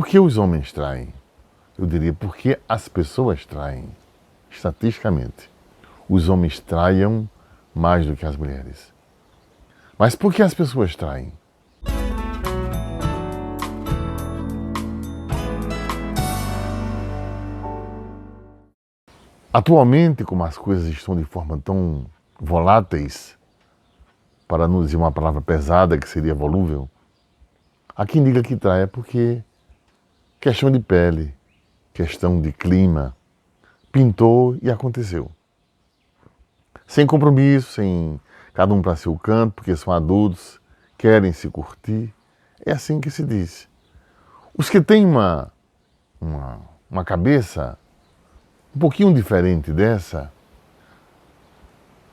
por que os homens traem? Eu diria, por que as pessoas traem? Estatisticamente, os homens traiam mais do que as mulheres. Mas por que as pessoas traem? Atualmente, como as coisas estão de forma tão voláteis, para não dizer uma palavra pesada que seria volúvel, há quem diga que trai é porque questão de pele, questão de clima, pintou e aconteceu. Sem compromisso, sem cada um para seu canto, porque são adultos, querem se curtir. É assim que se diz. Os que têm uma cabeça um pouquinho diferente dessa,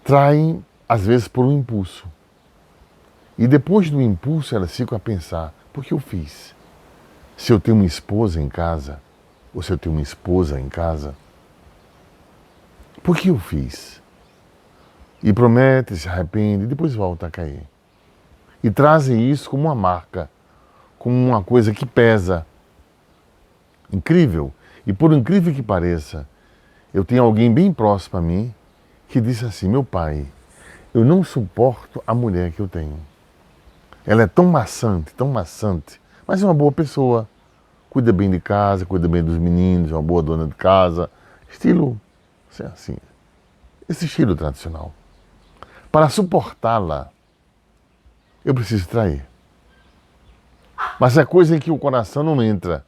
traem, às vezes, por um impulso. E depois do impulso, elas ficam a pensar, por que eu fiz? Se eu tenho uma esposa em casa, ou se eu tenho uma esposa em casa, por que eu fiz? E promete, se arrepende, e depois volta a cair. E trazem isso como uma marca, como uma coisa que pesa. Incrível. E por incrível que pareça, eu tenho alguém bem próximo a mim que disse assim, meu pai, eu não suporto a mulher que eu tenho. Ela é tão maçante, mas é uma boa pessoa. Cuida bem de casa, cuida bem dos meninos, é uma boa dona de casa. Estilo, assim, esse estilo tradicional. Para suportá-la, eu preciso trair. Mas é coisa em que o coração não entra.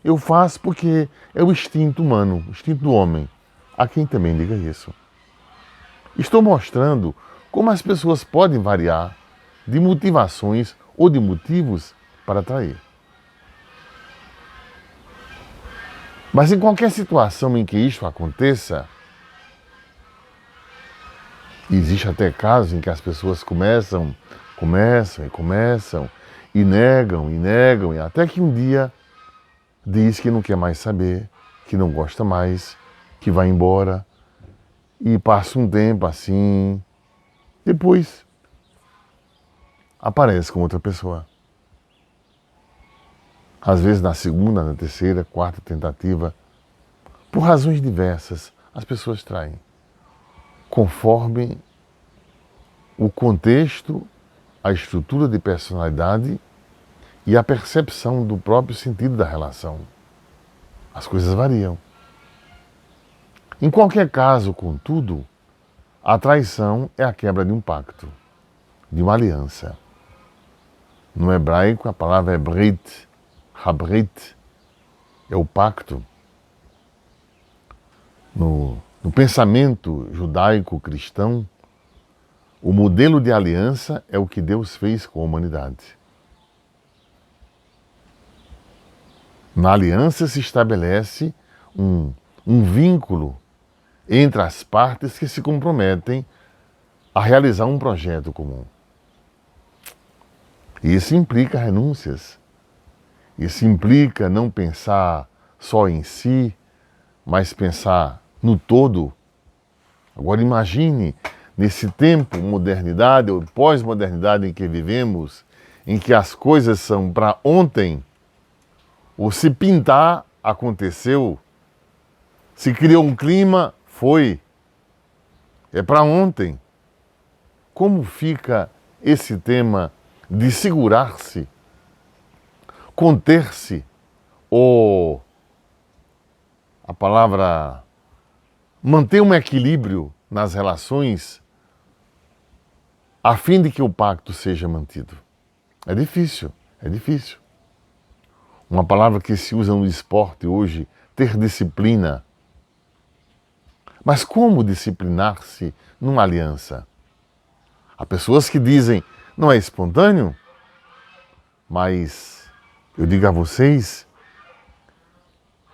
Eu faço porque é o instinto humano, o instinto do homem. Há quem também diga isso. Estou mostrando como as pessoas podem variar de motivações ou de motivos para trair. Mas em qualquer situação em que isto aconteça, existe até casos em que as pessoas começam e negam, e até que um dia diz que não quer mais saber, que não gosta mais, que vai embora, e passa um tempo assim, depois aparece com outra pessoa. Às vezes na segunda, na terceira, quarta tentativa, por razões diversas, as pessoas traem, conforme o contexto, a estrutura de personalidade e a percepção do próprio sentido da relação. As coisas variam. Em qualquer caso, contudo, a traição é a quebra de um pacto, de uma aliança. No hebraico, a palavra é brit, habrit, é o pacto. No pensamento judaico-cristão, o modelo de aliança é o que Deus fez com a humanidade. Na aliança se estabelece um vínculo entre as partes que se comprometem a realizar um projeto comum. Isso implica renúncias. Isso implica não pensar só em si, mas pensar no todo. Agora imagine, nesse tempo, modernidade ou pós-modernidade em que vivemos, em que as coisas são para ontem, ou se pintar, aconteceu, se criou um clima, foi. É para ontem. Como fica esse tema de segurar-se, conter-se, ou a palavra manter um equilíbrio nas relações a fim de que o pacto seja mantido? É difícil, é difícil. Uma palavra que se usa no esporte hoje, ter disciplina. Mas como disciplinar-se numa aliança? Há pessoas que dizem, não é espontâneo, mas eu digo a vocês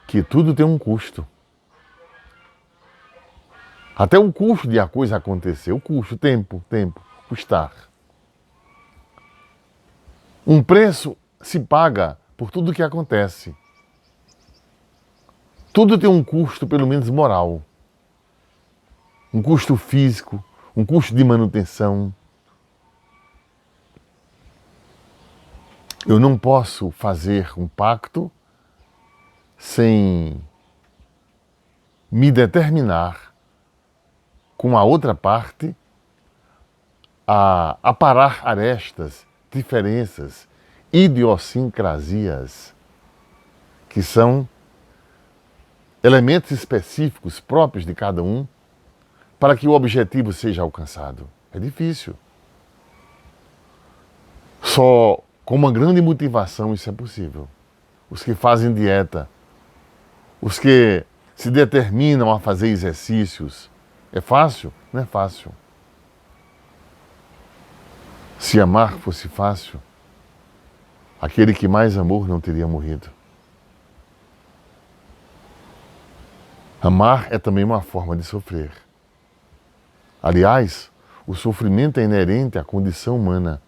que tudo tem um custo. Até o custo de a coisa acontecer, o custo, tempo, custar. Um preço se paga por tudo que acontece. Tudo tem um custo, pelo menos moral. Um custo físico, um custo de manutenção. Eu não posso fazer um pacto sem me determinar com a outra parte a aparar arestas, diferenças, idiosincrasias, que são elementos específicos próprios de cada um, para que o objetivo seja alcançado. É difícil. Só com uma grande motivação isso é possível. Os que fazem dieta, os que se determinam a fazer exercícios, é fácil? Não é fácil. Se amar fosse fácil, aquele que mais amou não teria morrido. Amar é também uma forma de sofrer. Aliás, o sofrimento é inerente à condição humana.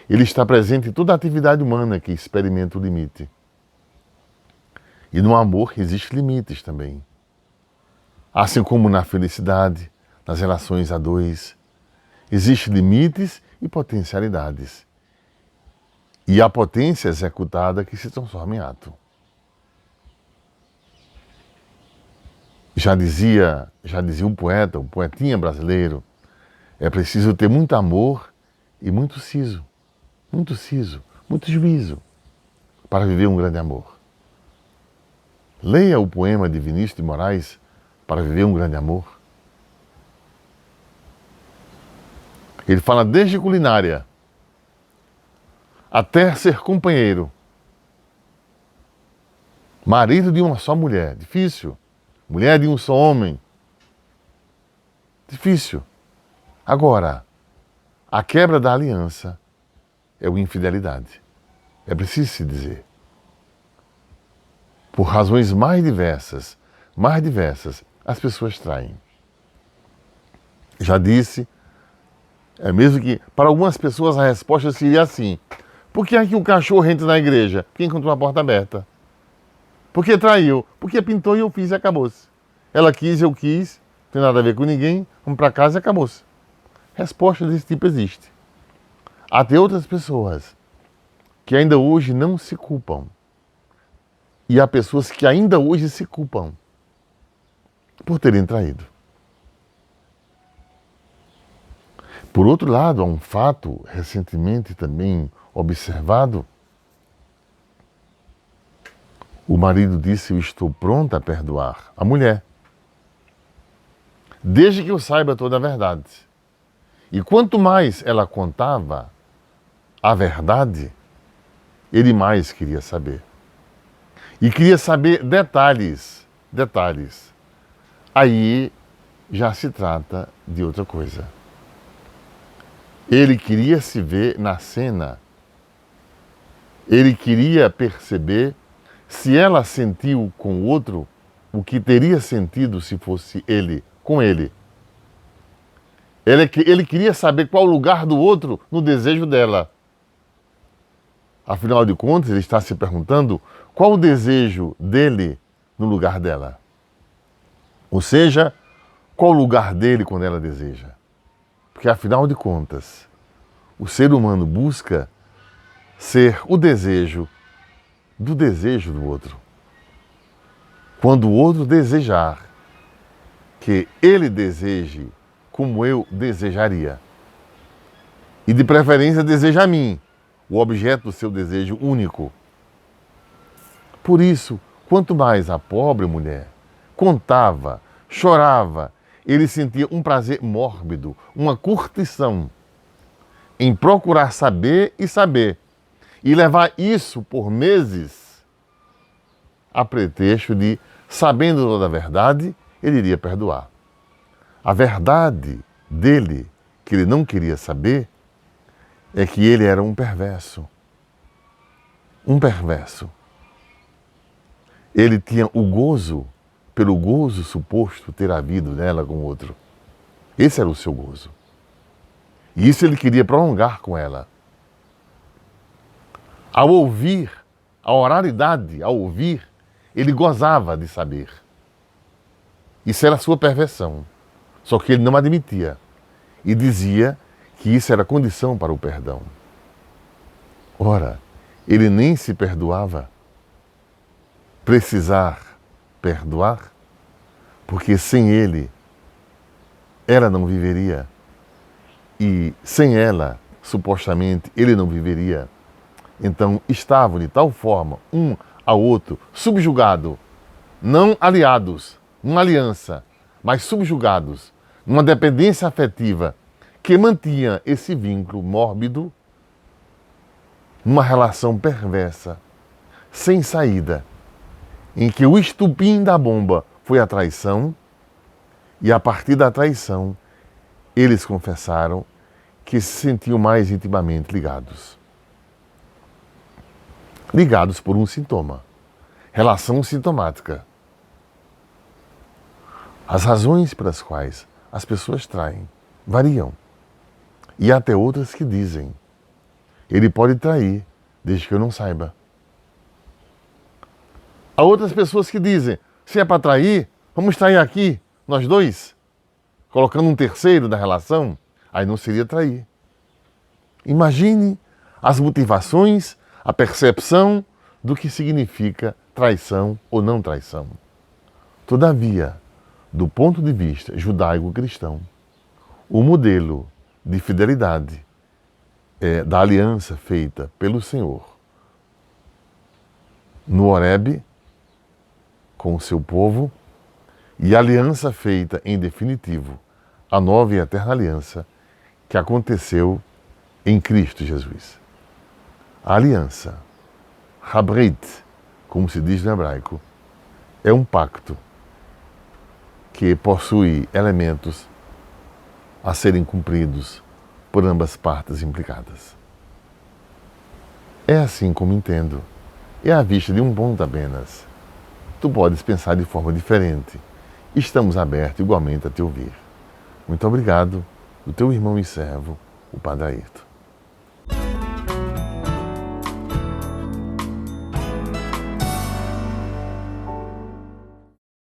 Ele está presente em toda a atividade humana que experimenta o limite. E no amor existem limites também. Assim como na felicidade, nas relações a dois, existem limites e potencialidades. E a potência executada que se transforma em ato. Já dizia um poeta, um poetinha brasileiro, é preciso ter muito amor e muito siso, muito juízo para viver um grande amor. Leia o poema de Vinícius de Moraes para viver um grande amor. Ele fala desde culinária até ser companheiro, marido de uma só mulher, difícil. Mulher de um só homem, difícil. Agora, a quebra da aliança é uma infidelidade. É preciso se dizer. Por razões mais diversas, as pessoas traem. Já disse, é mesmo que para algumas pessoas a resposta seria assim: por que é que o cachorro entra na igreja? Porque encontrou a porta aberta. Porque traiu? Porque pintou e eu fiz e acabou-se. Ela quis, eu quis, não tem nada a ver com ninguém, vamos para casa e acabou-se. Resposta desse tipo existe. Há até outras pessoas que ainda hoje não se culpam. E há pessoas que ainda hoje se culpam por terem traído. Por outro lado, há um fato recentemente também observado. O marido disse: eu estou pronta a perdoar a mulher, desde que eu saiba toda a verdade. E quanto mais ela contava a verdade, ele mais queria saber. E queria saber detalhes. Aí já se trata de outra coisa. Ele queria se ver na cena. Ele queria perceber se ela sentiu com o outro o que teria sentido se fosse ele com ele. Ele queria saber qual o lugar do outro no desejo dela. Afinal de contas, ele está se perguntando qual o desejo dele no lugar dela. Ou seja, qual o lugar dele quando ela deseja. Porque afinal de contas, o ser humano busca ser o desejo do outro. Quando o outro desejar que ele deseje como eu desejaria. E de preferência deseja a mim, o objeto do seu desejo único. Por isso, quanto mais a pobre mulher contava, chorava, ele sentia um prazer mórbido, uma curtição em procurar saber e levar isso por meses a pretexto de, sabendo toda a verdade, ele iria perdoar. A verdade dele, que ele não queria saber, é que ele era um perverso. Um perverso. Ele tinha o gozo, pelo gozo suposto ter havido nela com o outro. Esse era o seu gozo. E isso ele queria prolongar com ela. Ao ouvir, a oralidade, ao ouvir, ele gozava de saber. Isso era a sua perversão. Só que ele não admitia. E dizia que isso era condição para o perdão. Ora, ele nem se perdoava. precisar perdoar, porque sem ele, ela não viveria. E sem ela, supostamente, ele não viveria. Então, estavam de tal forma, um ao outro, subjugado, não aliados, numa aliança, mas subjugados, numa dependência afetiva, que mantinha esse vínculo mórbido, numa relação perversa, sem saída, em que o estupim da bomba foi a traição, e a partir da traição, eles confessaram que se sentiam mais intimamente ligados. Ligados por um sintoma, relação sintomática. As razões pelas quais as pessoas traem variam. E há até outras que dizem, ele pode trair, desde que eu não saiba. Há outras pessoas que dizem, se é para trair, vamos trair aqui, nós dois, colocando um terceiro na relação, aí não seria trair. Imagine as motivações, a percepção do que significa traição ou não traição. Todavia, do ponto de vista judaico-cristão, o modelo de fidelidade da aliança feita pelo Senhor no Horebe com o seu povo e a aliança feita em definitivo, a nova e eterna aliança que aconteceu em Cristo Jesus. A aliança, Habrit, como se diz no hebraico, é um pacto que possui elementos a serem cumpridos por ambas partes implicadas. É assim como entendo. É à vista de um ponto apenas. Tu podes pensar de forma diferente. Estamos abertos igualmente a te ouvir. Muito obrigado, o teu irmão e servo, o Padre Ayrton.